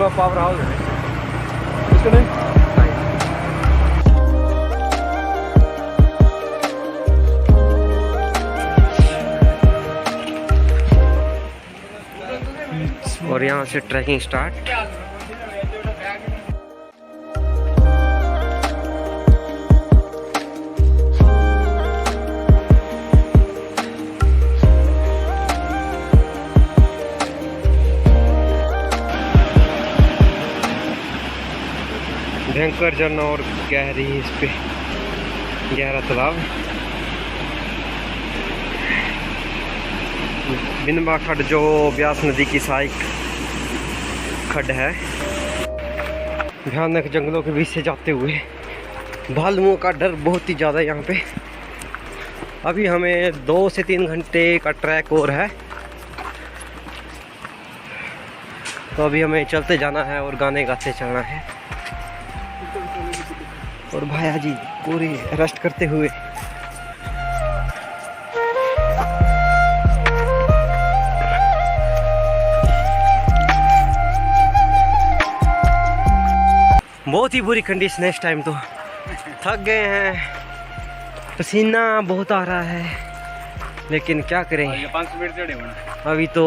पूरा power house है इसका नहीं। और यहाँ से ट्रैकिंग स्टार्ट। भयंकर झरना और गहरी इस पे गहरा तालाब। बिनबा खड्ड जो ब्यास नदी की सहायक खड्ड है। भयानक जंगलों के बीच से जाते हुए भालुओं का डर बहुत ही ज़्यादा यहाँ पे। अभी हमें 2 से 3 घंटे का ट्रैक और है, तो अभी हमें चलते जाना है और गाने गाते चलना है। और भाया जी पूरी रेस्ट करते हुए बहुत ही बुरी कंडीशन है इस टाइम, तो थक गए हैं, पसीना बहुत आ रहा है, लेकिन क्या करें। अभी तो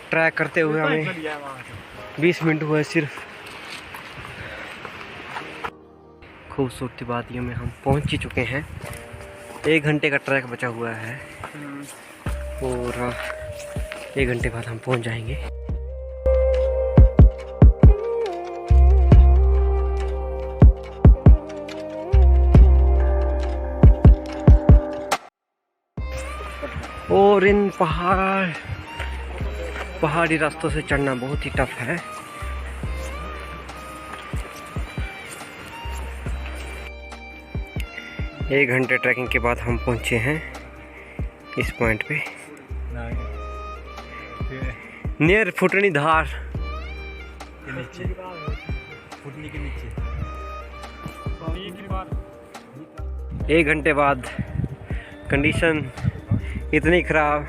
ट्रैक करते हुए हमें 20 मिनट हुए सिर्फ। खूबसूरती वादियों में हम पहुंच ही चुके हैं। 1 घंटे का ट्रैक बचा हुआ है और 1 घंटे बाद हम पहुंच जाएंगे। और इन पहाड़ी रास्तों से चढ़ना बहुत ही टफ है। एक घंटे ट्रैकिंग के बाद हम पहुंचे हैं इस पॉइंट पे, नियर फुटनी धार के नीचे। फुटनी के नीचे 1 घंटे बाद कंडीशन इतनी खराब,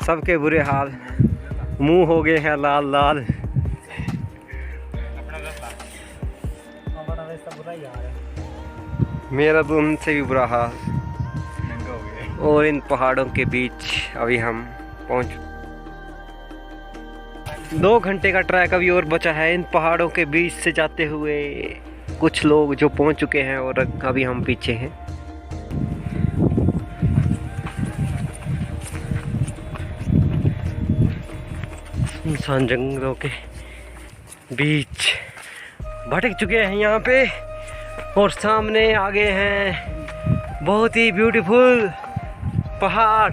सबके बुरे हाल, मुंह हो गए हैं लाल लाल। मेरा तो उनसे भी बुरा हाल। और इन पहाड़ों के बीच अभी हम पहुंच 2 घंटे का ट्रैक अभी और बचा है। इन पहाड़ों के बीच से जाते हुए कुछ लोग जो पहुंच चुके हैं और अभी हम पीछे हैं। इंसान जंगलों के बीच भटक चुके हैं यहाँ पे, और सामने आगे हैं बहुत ही ब्यूटीफुल पहाड़।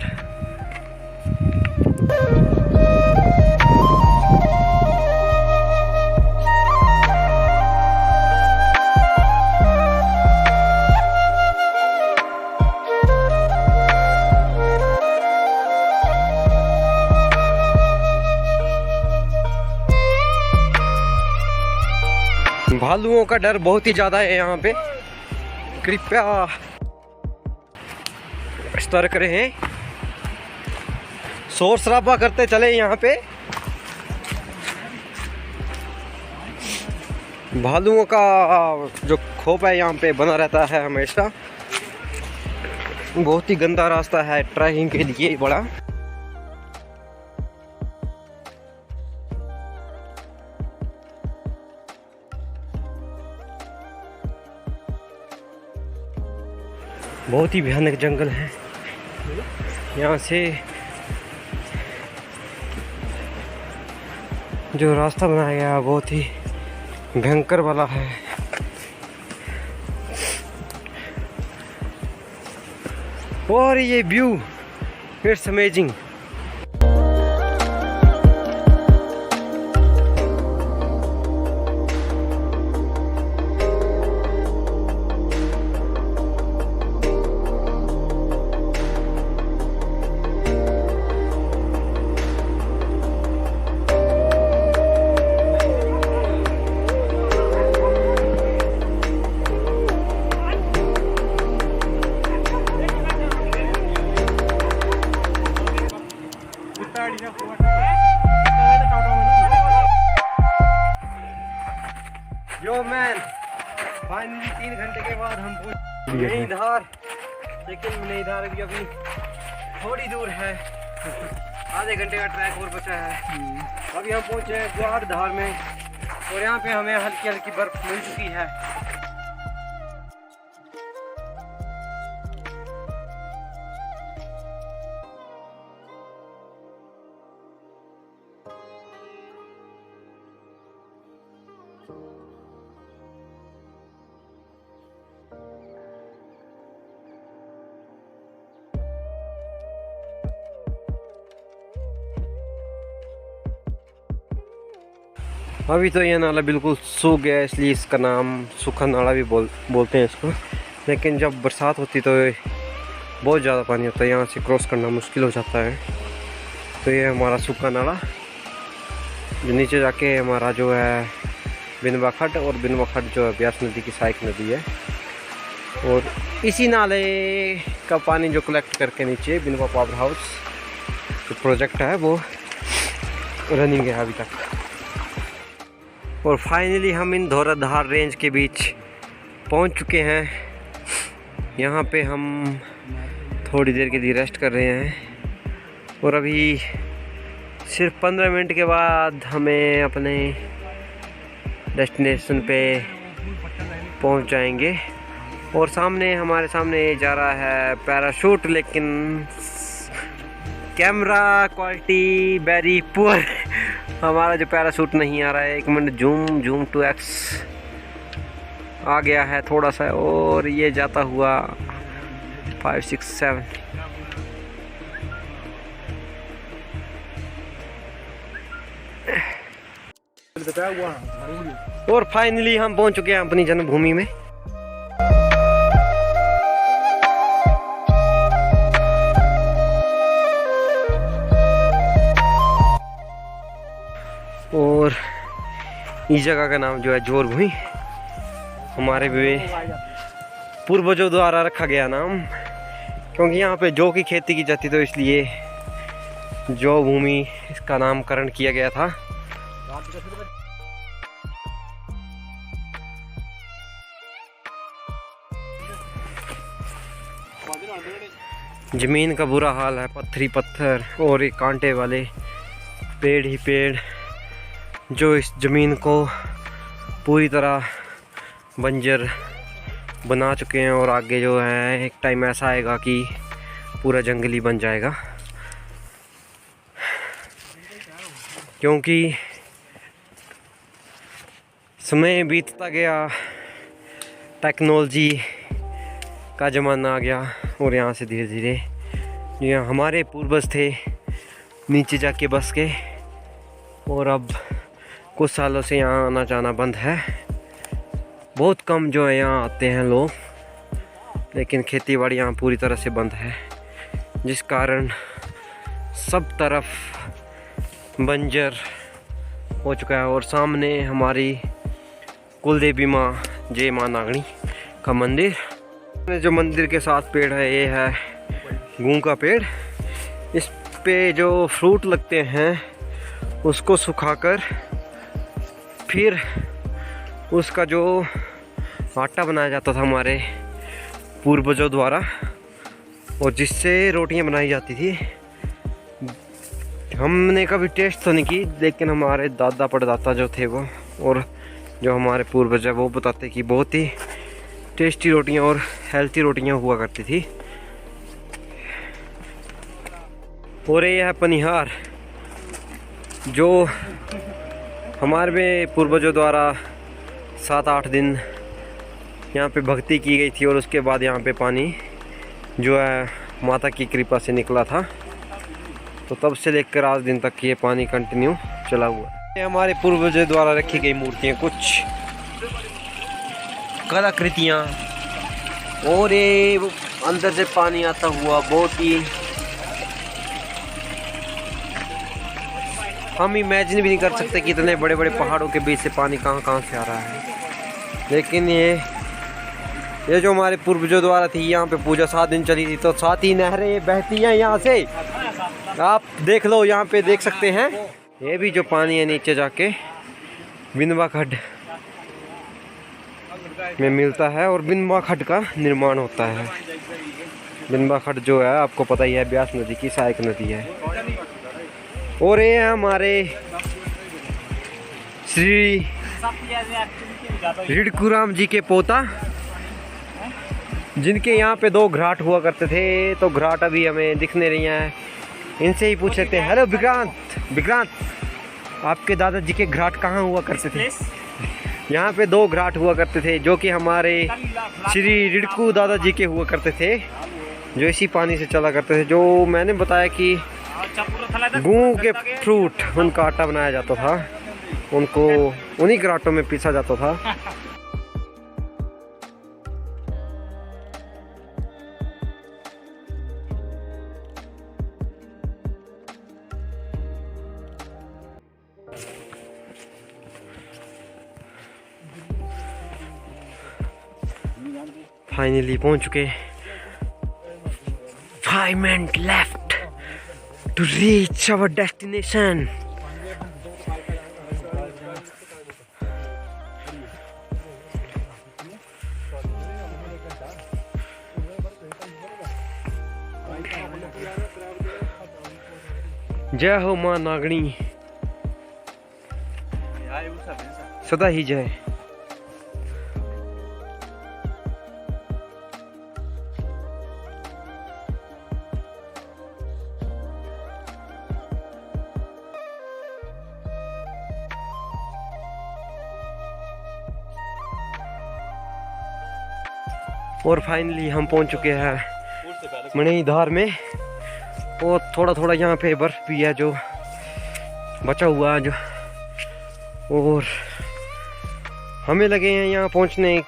भालुओं का डर बहुत ही ज़्यादा है यहाँ पे, कृपया सतर्क रहें। शोर शराबा करते चले यहाँ पे। भालुओं का जो खौफ है यहाँ पे बना रहता है हमेशा। बहुत ही गंदा रास्ता है ट्रैकिंग के लिए बड़ा। बहुत ही भयानक जंगल है। यहाँ से जो रास्ता बनाया गया बहुत ही भयंकर वाला है। और ये व्यू इट्स अमेजिंग। 3 घंटे के बाद हम पहुंच नई धार, लेकिन नई धार अभी थोड़ी दूर है, आधे घंटे का ट्रैक और बचा है। अभी हम पहुंचे हैं ग्वाड़ धार में और यहाँ पे हमें हल्की हल्की बर्फ मिल चुकी है। अभी तो ये नाला बिल्कुल सूख गया है, इसलिए इसका नाम सूखा नाला भी बोलते हैं इसको। लेकिन जब बरसात होती तो बहुत ज़्यादा पानी होता है, यहाँ से क्रॉस करना मुश्किल हो जाता है। तो ये हमारा सूखा नाला, जो नीचे जाके हमारा जो है बिनवा खड्ड, और बिनवा खड्ड जो है ब्यास नदी की सहायक नदी है। और इसी नाले का पानी जो कलेक्ट करके नीचे बिनवा पावर हाउस जो प्रोजेक्ट है वो रनिंग है अभी तक। और फाइनली हम इन धौराधार रेंज के बीच पहुंच चुके हैं। यहाँ पे हम थोड़ी देर के लिए रेस्ट कर रहे हैं और अभी सिर्फ 15 मिनट के बाद हमें अपने डेस्टिनेशन पे पहुंच जाएंगे। और सामने हमारे सामने जा रहा है पैराशूट, लेकिन कैमरा क्वालिटी वेरी पुअर, हमारा जो पैराशूट नहीं आ रहा है। 1 मिनट जूम 2x आ गया है थोड़ा सा, और ये जाता हुआ 5 6 7 और फाइनली हम पहुंच चुके हैं अपनी जन्मभूमि में। और इस जगह का नाम जो है जोर भूमि, हमारे भी पूर्वजों द्वारा रखा गया नाम, क्योंकि यहाँ पे जौ की खेती की जाती, तो इसलिए जौ भूमि इसका नामकरण किया गया था। जमीन का बुरा हाल है, पत्थरी पत्थर और एक कांटे वाले पेड़ ही पेड़ जो इस ज़मीन को पूरी तरह बंजर बना चुके हैं। और आगे जो है एक टाइम ऐसा आएगा कि पूरा जंगली बन जाएगा, क्योंकि समय बीतता गया, टेक्नोलॉजी का ज़माना आ गया, और यहाँ से धीरे धीरे जो हमारे पूर्वज थे नीचे जाके बस के, और अब कुछ सालों से यहाँ आना जाना बंद है। बहुत कम जो है यहाँ आते हैं लोग, लेकिन खेती बाड़ी यहाँ पूरी तरह से बंद है, जिस कारण सब तरफ बंजर हो चुका है। और सामने हमारी कुलदेवी माँ जय माँ नागणी का मंदिर, जो मंदिर के साथ पेड़ है ये है गूं का पेड़। इस पे जो फ्रूट लगते हैं उसको सुखाकर फिर उसका जो आटा बनाया जाता था हमारे पूर्वजों द्वारा, और जिससे रोटियां बनाई जाती थी। हमने कभी टेस्ट तो नहीं की, लेकिन हमारे दादा परदादा जो थे वो, और जो हमारे पूर्वज है वो बताते कि बहुत ही टेस्टी रोटियां और हेल्थी रोटियां हुआ करती थी। और ये है पनिहार, जो हमारे पूर्वजों द्वारा 7-8 दिन यहाँ पे भक्ति की गई थी, और उसके बाद यहाँ पे पानी जो है माता की कृपा से निकला था। तो तब से लेकर आज दिन तक ये पानी कंटिन्यू चला हुआ। ये हमारे पूर्वजों द्वारा रखी गई मूर्तियाँ, कुछ कलाकृतियाँ, और ये अंदर से पानी आता हुआ बहुत ही हम इमेजिन भी नहीं कर सकते कि इतने बड़े बड़े पहाड़ों के बीच से पानी कहाँ से आ रहा है। लेकिन ये जो हमारे पूर्वजों द्वारा थी, यहाँ पे पूजा 7 दिन चली थी, तो 7 ही नहरें बहती हैं यहाँ से। आप देख लो, यहाँ पे देख सकते हैं। ये भी जो पानी है नीचे जाके बिनवा खड्ड, में मिलता है और बिनबा खड्ड का निर्माण होता है। बिनबा खड्ड जो है आपको पता ही है, ब्यास नदी की सहायक नदी है। और ये है हमारे श्री रिडकुराम जी के पोता, जिनके यहाँ पे 2 घाट हुआ करते थे। तो घाट अभी हमें दिख नहीं रही हैं, इनसे ही पूछ लेते हैं। हेलो विक्रांत, आपके दादाजी के घाट कहाँ हुआ करते थे? यहाँ पे 2 घाट हुआ करते थे, जो कि हमारे श्री रिडकू दादाजी के हुआ करते थे, जो इसी पानी से चला करते थे। जो मैंने बताया कि गेहूं के फ्रूट, उनका आटा बनाया जाता था, उनको उन्हीं घाटों में पीसा जाता था। फाइनली पहुंच चुके। 5 minute left to reach our destination. जय हो मां नागणी, सदा ही जय। और फाइनली हम पहुंच चुके हैं मणिधार में। और थोड़ा यहाँ पे बर्फ भी है जो बचा हुआ है जो, और हमें लगे हैं यहाँ पहुंचने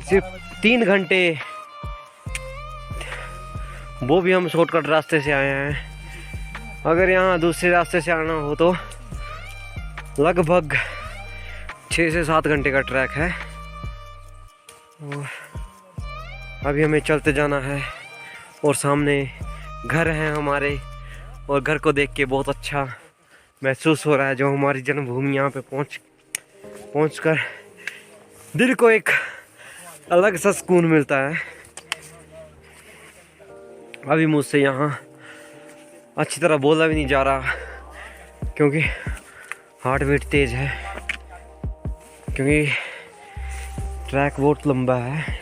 सिर्फ 3 घंटे। वो भी हम शॉर्टकट रास्ते से आए हैं। अगर यहाँ दूसरे रास्ते से आना हो तो लगभग 6 से 7 घंटे का ट्रैक है। और अभी हमें चलते जाना है और सामने घर हैं हमारे, और घर को देख के बहुत अच्छा महसूस हो रहा है। जो हमारी जन्मभूमि यहाँ पे पहुँचकर दिल को एक अलग सा सुकून मिलता है। अभी मुझसे यहाँ अच्छी तरह बोला भी नहीं जा रहा, क्योंकि हार्ट बीट तेज है, क्योंकि ट्रैक बहुत लंबा है।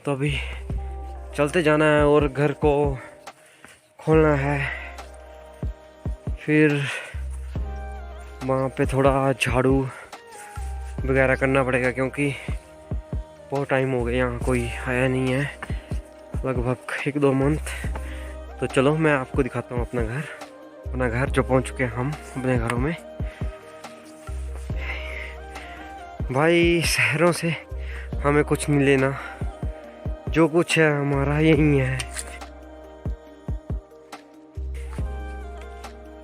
तो अभी चलते जाना है और घर को खोलना है, फिर वहाँ पे थोड़ा झाड़ू वगैरह करना पड़ेगा, क्योंकि बहुत टाइम हो गया यहाँ कोई आया नहीं है, लगभग 1-2 मंथ। तो चलो मैं आपको दिखाता हूँ अपना घर जो पहुँच चुके हैं हम अपने घरों में। भाई शहरों से हमें कुछ नहीं लेना, जो कुछ है हमारा यही है।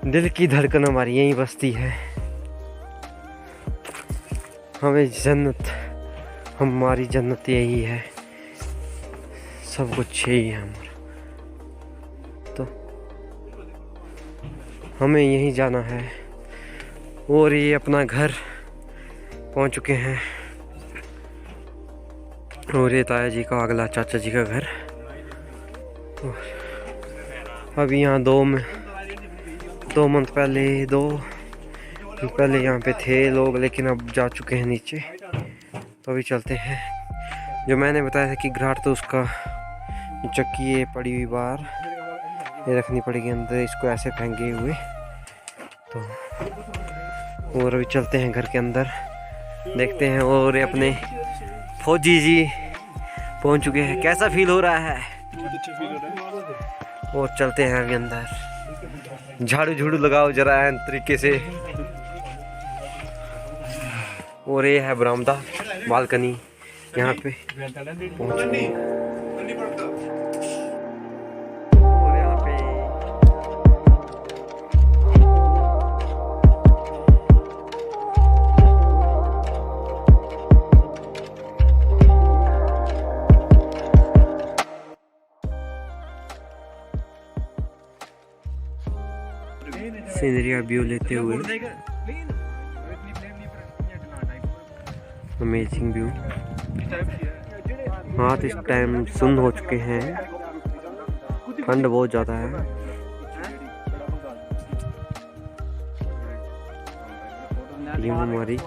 दिल की धड़कन हमारी यही बसती है। हमारी जन्नत यही है, सब कुछ यही है हमारा। तो हमें यहीं जाना है। और ये अपना घर पहुंच चुके हैं, और ये ताया जी का अगला चाचा जी का घर। तो अभी यहाँ 2 मंथ पहले यहाँ पे थे लोग, लेकिन अब जा चुके हैं नीचे। तो अभी चलते हैं। जो मैंने बताया था कि घाट, तो उसका चक्की ये पड़ी हुई बाहर, ये रखनी पड़ेगी अंदर, इसको ऐसे फेंके हुए। तो और अभी चलते हैं घर के अंदर, देखते हैं। और अपने फौजी जी पहुंच चुके हैं। कैसा फील हो रहा है? और चलते हैं अभी अंदर। झाड़ू लगाओ जरा है तरीके से। और ये है बरामदा, बालकनी, यहाँ पे पहुंच चुके हैं। सीनरी व्यू लेते हुए अमेजिंग व्यू। हाथ इस टाइम सुन्न हो चुके हैं, ठंड बहुत ज़्यादा है। टीम हमारी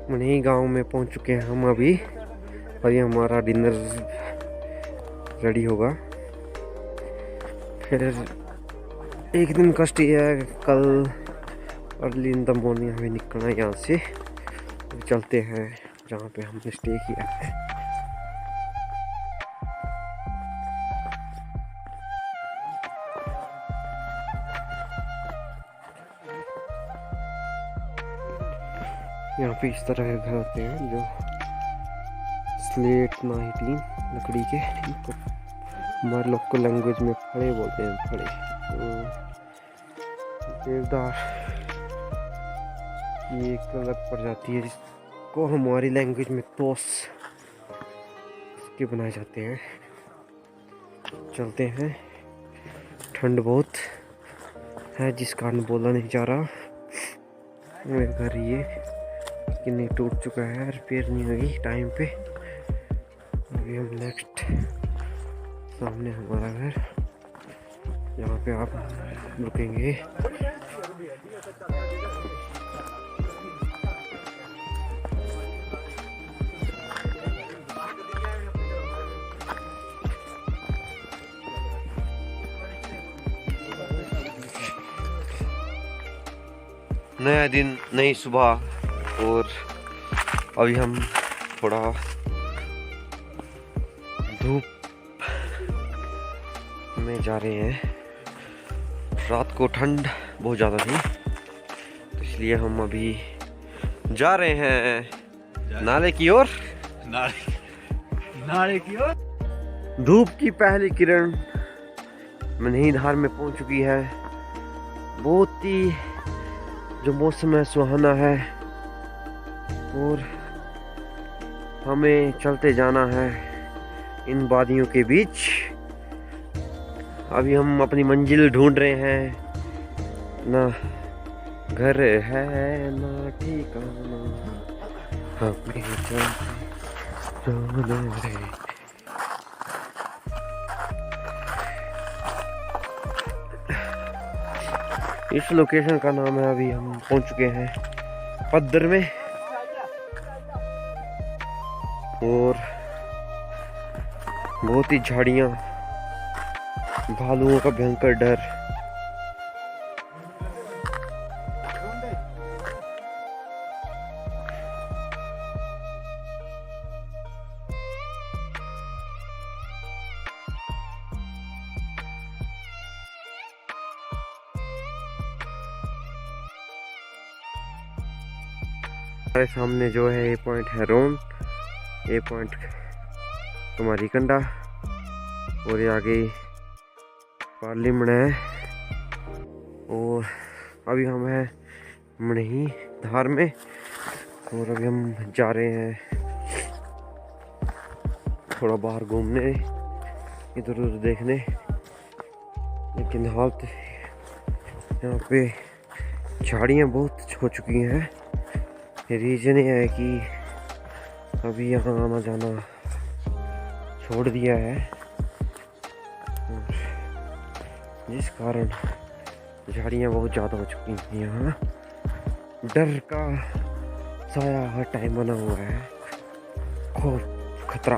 मणि गांव में पहुंच चुके हैं हम अभी, और ये हमारा डिनर रेडी होगा। फिर एक दिन का स्टे है, कल अर्ली इन द मॉर्निंग हमें निकलना है यहाँ से। तो चलते हैं जहाँ पे हमने स्टे किया है। यहाँ पे इस तरह के घर होते हैं जो स्लेट ना ही टीन लकड़ी के, इनको हमारे लोकल लैंग्वेज में फड़े बोलते हैं, फड़े। तो देवदार की एक अलग प्रजाति है जिसको हमारी लैंग्वेज में तोस उसके बनाए जाते हैं। चलते हैं, ठंड बहुत है जिस कारण बोला नहीं जा रहा। मेरे घर ये कि नहीं टूट चुका है, रिपेयर नहीं हुई टाइम पे। अभी हम नेक्स्ट सामने हमारा घर, यहाँ पे आप रुकेंगे। नया दिन, नई सुबह, और अभी हम थोड़ा धूप में जा रहे हैं। रात को ठंड बहुत ज़्यादा थी, तो इसलिए हम अभी जा रहे हैं नाले की ओर। नाले की ओर। धूप की पहली किरण मणिधार में पहुंच चुकी है। बहुत ही जो मौसम है सुहाना है, और हमें चलते जाना है इन वादियों के बीच। अभी हम अपनी मंजिल ढूंढ रहे हैं, ना घर है ना ठिकाना, हमें जाना है। इस लोकेशन का नाम है, अभी हम पहुंच चुके हैं पद्दर में, और बहुत ही झाड़ियां, भालुओं का भयंकर डर। हमारे सामने जो है ये पॉइंट है रोन, ये पॉइंट तुम्हारी कंडा, और ये आगे पार्लियामेंट है। और अभी हम हैं मणि धार में, और अभी हम जा रहे हैं थोड़ा बाहर घूमने, इधर उधर देखने। लेकिन हालत यहाँ पे झाड़ियाँ बहुत हो चुकी हैं। रीजन ये है कि अभी यहाँ आना जाना छोड़ दिया है, जिस कारण झाड़ियाँ बहुत ज़्यादा हो चुकी हैं। यहाँ डर का साया हर टाइम बना हुआ है, खौफ, खतरा।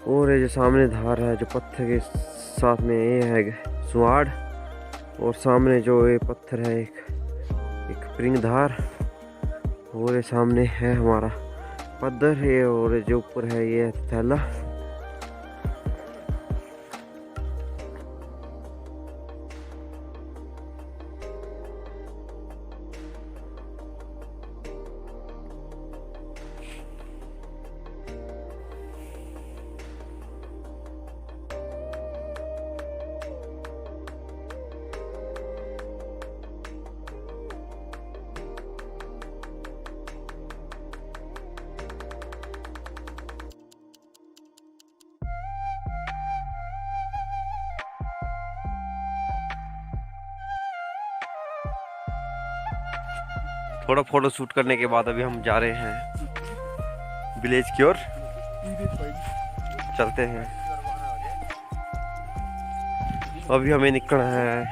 और ये जो सामने धार है, जो पत्थर के साथ में ये है सुआड़, और सामने जो ये पत्थर है एक प्रिंग धार, और ये सामने है हमारा पद्दर है, और जो ऊपर है ये थैला। थोड़ा फोटो शूट करने के बाद अभी हम जा रहे हैं विलेज की ओर। चलते हैं, अभी हमें निकलना है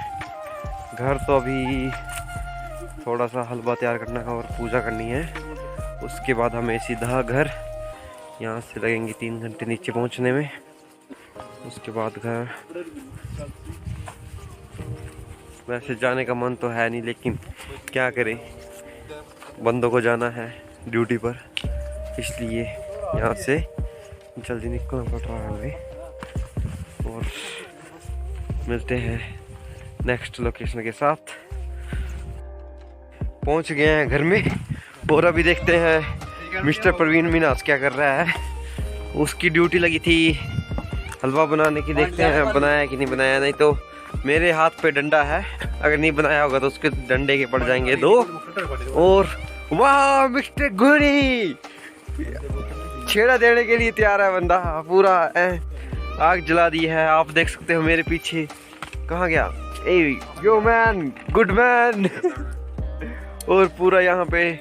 घर। तो अभी थोड़ा सा हलवा तैयार करना है और पूजा करनी है। उसके बाद हमें सीधा घर, यहाँ से लगेंगे 3 घंटे नीचे पहुँचने में। उसके बाद घर। वैसे जाने का मन तो है नहीं, लेकिन क्या करें, बंदों को जाना है ड्यूटी पर, इसलिए यहाँ से जल्दी निकलना पड़ रहा है हमें। और मिलते हैं नेक्स्ट लोकेशन के साथ। पहुँच गए हैं घर में और अभी देखते हैं मिस्टर प्रवीण मीनास क्या कर रहा है। उसकी ड्यूटी लगी थी हलवा बनाने की, देखते हैं बनाया कि नहीं बनाया। नहीं तो मेरे हाथ पे डंडा है, अगर नहीं बनाया होगा तो उसके डंडे के पड़ जाएंगे 2। और वाह, मिस्टर गुरी छेड़ा देने के लिए तैयार है बंदा पूरा। आग जला दी है, आप देख सकते हो मेरे पीछे। कहाँ गया? ए यो मैन, गुड मैन। और पूरा यहाँ पे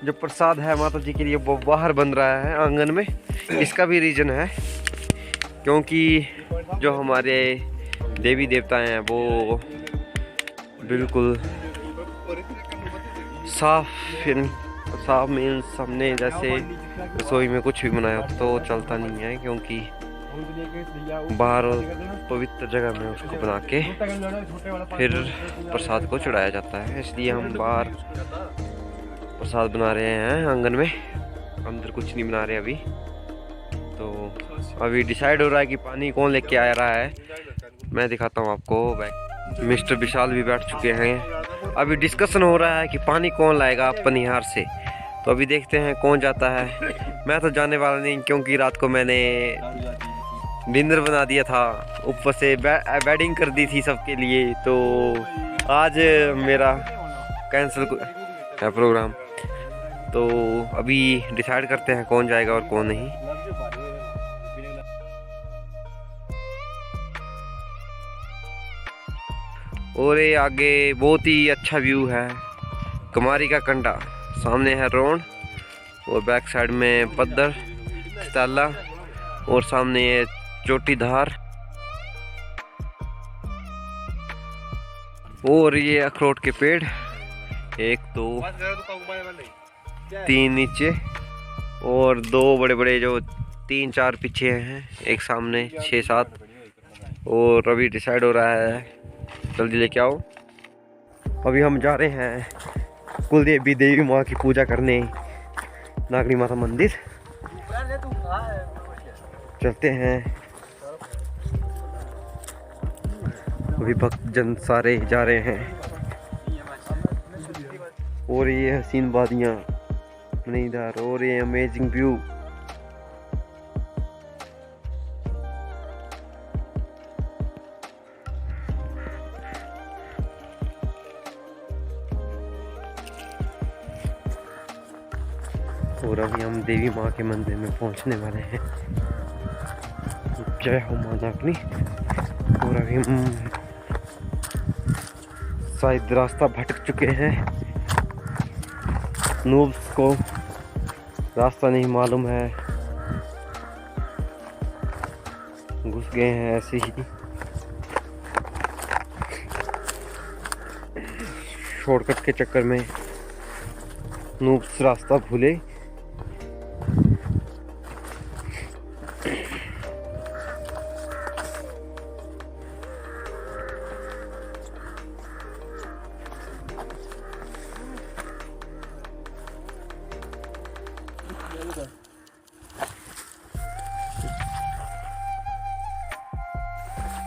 जो प्रसाद है माता जी के लिए वो बाहर बन रहा है आंगन में। इसका भी रीज़न है क्योंकि जो हमारे देवी देवता हैं वो बिल्कुल साफ मीन्स हमने जैसे रसोई में कुछ भी बनाया तो चलता नहीं है, क्योंकि बाहर पवित्र जगह में उसको बना के फिर प्रसाद को चढ़ाया जाता है। इसलिए हम बाहर प्रसाद बना रहे हैं आंगन में, अंदर कुछ नहीं बना रहे अभी। तो अभी डिसाइड हो रहा है कि पानी कौन लेके आ रहा है, मैं दिखाता हूँ आपको। मिस्टर विशाल भी बैठ चुके हैं। अभी डिस्कशन हो रहा है कि पानी कौन लाएगा पनिहार से। तो अभी देखते हैं कौन जाता है। मैं तो जाने वाला नहीं, क्योंकि रात को मैंने डिनर बना दिया था, ऊपर से बेडिंग कर दी थी सबके लिए। तो आज मेरा कैंसिल है प्रोग्राम। तो अभी डिसाइड करते हैं कौन जाएगा और कौन नहीं। और ये आगे बहुत ही अच्छा व्यू है, कुमारी का कंडा, सामने है रोड और बैक साइड में पद्दर ताला और सामने ये चोटी धार और ये अखरोट के पेड़, 1 2 3 नीचे और 2 बड़े बड़े जो 3 4 पीछे हैं, एक सामने 6 7। और अभी डिसाइड हो रहा है, जल्दी लेके आओ। अभी हम जा रहे हैं कुलदेवी देवी माँ की पूजा करने नागनी माता मंदिर। चलते हैं, अभी भक्तजन सारे जा रहे हैं। और ये हसीन वादियाँ इधर और ये अमेजिंग व्यू। और अभी हम देवी माँ के मंदिर में पहुंचने वाले हैं। जय हो माँ नागनी। और अभी हम शायद रास्ता भटक चुके हैं, नूब्स को रास्ता नहीं मालूम है, घुस गए हैं ऐसे ही शॉर्टकट के चक्कर में। नूब्स रास्ता भूले।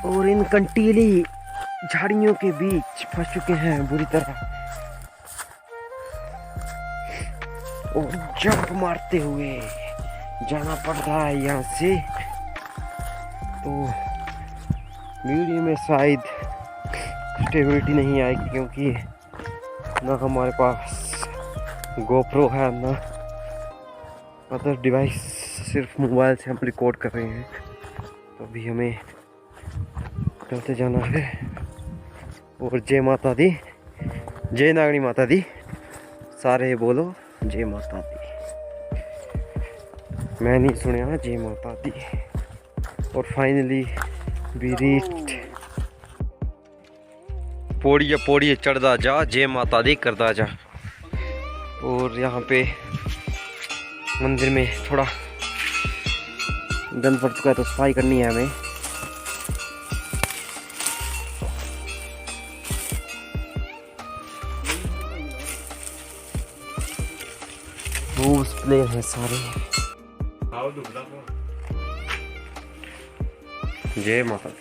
और इन कंटीली झाड़ियों के बीच फंस चुके हैं बुरी तरह और जंप मारते हुए जाना पड़ रहा है यहाँ से। तो वीडियो में शायद स्टेबिलिटी नहीं आएगी, क्योंकि ना हमारे पास गोप्रो है ना अदर डिवाइस, सिर्फ मोबाइल से हम रिकॉर्ड कर रहे हैं। तो अभी हमें चलते जाना है। और जय माता दी, जय नागनी माता दी। सारे बोलो जय माता दी। मैं नहीं सुनिया जय माता दी। और फाइनली वी रीच्ड। पौड़िया पौड़िया चढ़दा जा, जय माता दी करदा जा। और यहाँ पे मंदिर में थोड़ा गंद पड़ चुका है तो सफाई करनी है हमें। रूल्स प्ले हैं सारे। जय माता दी।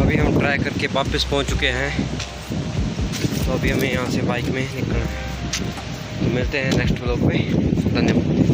अभी हम ट्राई करके वापस पहुंच चुके हैं। तो अभी हमें यहाँ से बाइक में निकलना है। तो मिलते हैं नेक्स्ट व्लॉग में। धन्यवाद।